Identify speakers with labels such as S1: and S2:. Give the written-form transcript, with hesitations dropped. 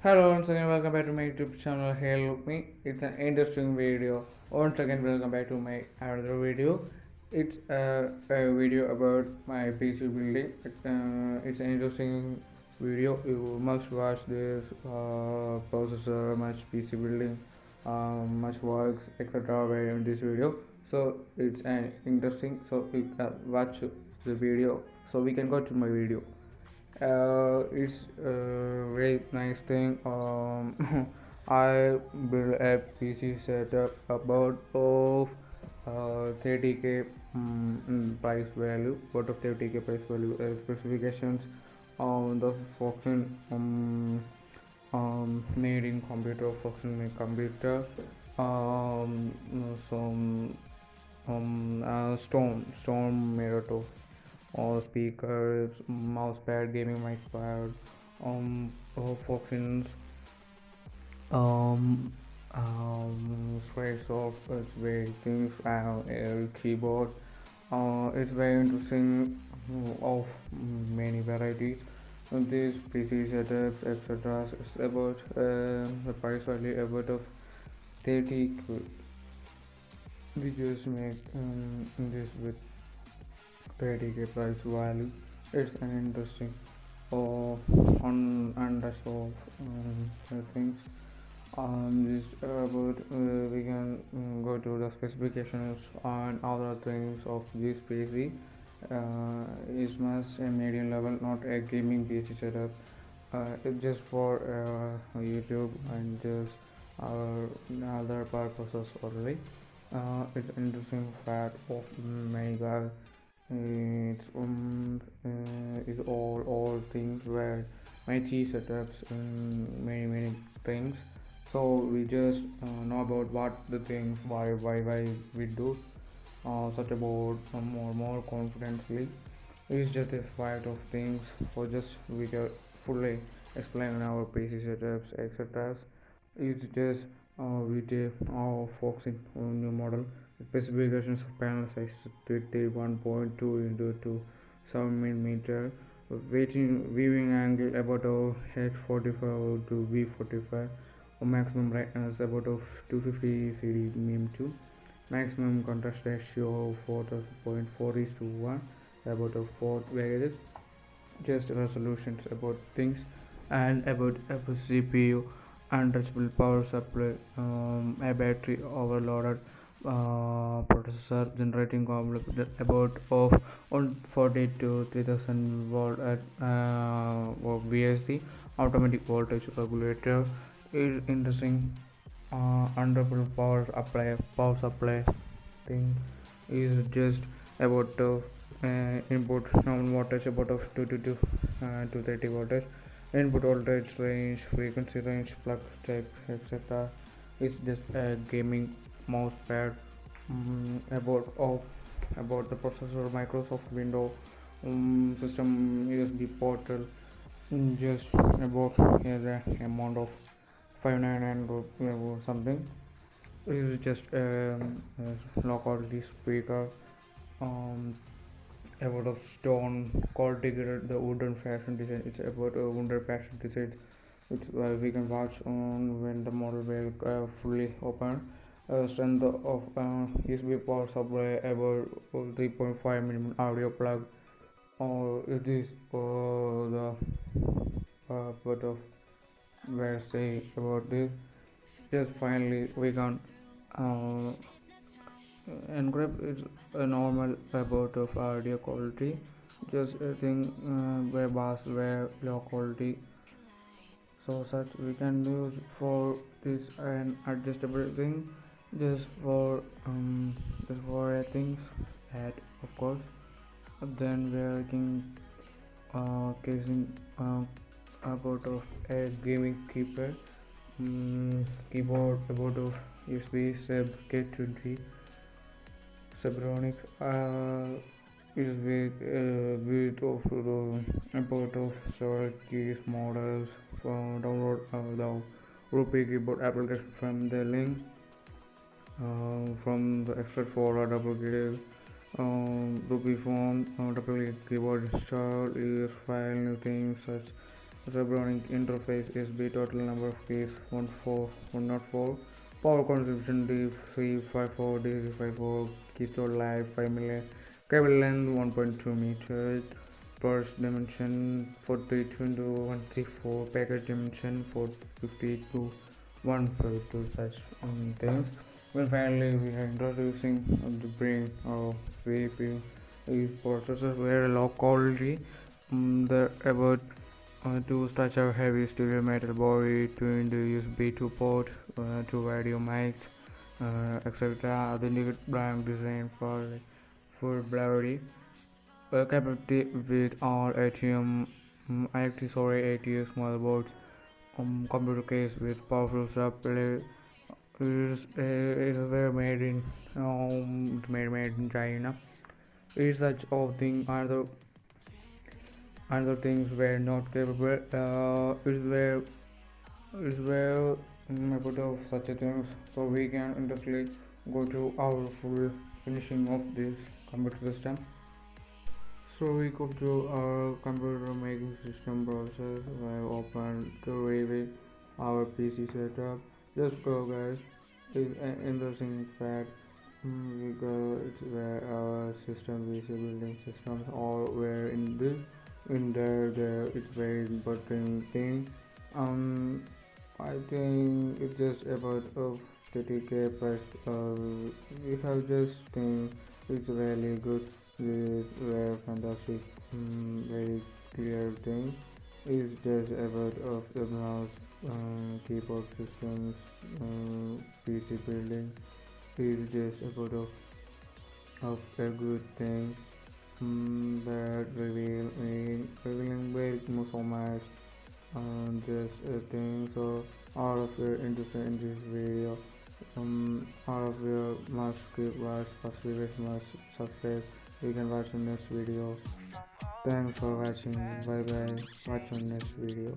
S1: Hello, once again, welcome back to my YouTube channel. Here with me, it's an interesting video. Once again, welcome back to my another video. It's a video about my PC building. It's an interesting video. You must watch this processor, much PC building, much works, etc. in this video. So it's an interesting. So you can watch the video. So we can go to my video. It's a very nice thing. I built a PC setup about of 30k price value. What of 30k price value specifications on the function made in computer function made computer some stone made out of or speakers, mousepad, gaming mic pad, functions, um, squares of its very things, keyboard. It's very interesting of many varieties. These PC setups, etc. It's about the price value about of 30. We just make this with 30k price value. It's an interesting on and so things just about we can go to the specifications and other things of this PC. Is must a medium level, not a gaming PC setup. It's just for YouTube and just other purposes only. It's interesting fact of many guys. It's all things where many setups and many things. So we just know about what the things why we do such about more confidently. It's just a fight of things for just we can fully explain our PC setups etc. It's just we take focusing on new model. The specifications of panel size 31.2 into 2 7 mm. Viewing angle about of 845 to V45. Maximum brightness about of 250 cd/2. Maximum contrast ratio of 4.4:1. About of 4 variables. Just resolutions about things and about a CPU, untouchable power supply, a battery overloaded processor generating complex about of 140 to 3000 volt at VSC automatic voltage regulator is interesting. Untouchable power supply thing is just about input normal voltage about of 2 to 230 voltage. Input voltage range, frequency range, plug type, etc. It's just a gaming mouse pad. About the processor, Microsoft Windows system USB portal. Just about here the amount of 599 or something. It's just low quality speaker. Um, about of stone quality graded the wooden fashion design. It's about a wooden fashion design which we can watch on when the model will fully open. Strength of USB power supply about 3.5 mm audio plug. It is the part of where say about this. Just finally we can uh, encrypt is a normal about of audio quality. Just a thing where bass where low quality. So such we can use for this an adjustable thing just for things that of course. Then we are getting casing about of a gaming keyboard about of USB sub K20 Sabronic is with of the about of several keys models from download the Rupee keyboard application from the link from the extract for a double key Rupee phone double keyboard install is file new things such Zebronic interface USB total number of keys 104. Power consumption D354 DC54 key store life 5 million. Cable length 1.2 meters. Purse dimension 42 to 134. Package dimension 450 to 152 such things. Well, finally, we are introducing the brain of CPU. These processors were low quality. They're about to structure heavy steel metal body to USB 2 port to radio mics, etc. Authentic brand design for full blurry capability with all ATM, ATS motherboards, computer case with powerful supply is were made in made in China. It's such of thing other things were not capable. Is where about of such a things, so we can industrially go to our full finishing of this computer system. So we go to our computer making system process. I open to review our PC setup. Just go guys. It's an interesting fact. It's where our system PC building systems all were in there it's very important thing. Um I think it's just about of 30k plus we have just think it's really good. This very fantastic, very clear thing. It's just about of the mouse, keyboard systems, PC building. It's just about of a good thing. That revealing very so much. Just a thing. So all of your interested in this video. All of your must keep watch, first must subscribe. We can watch the next video. Thanks for watching. Bye bye. Watch on next video.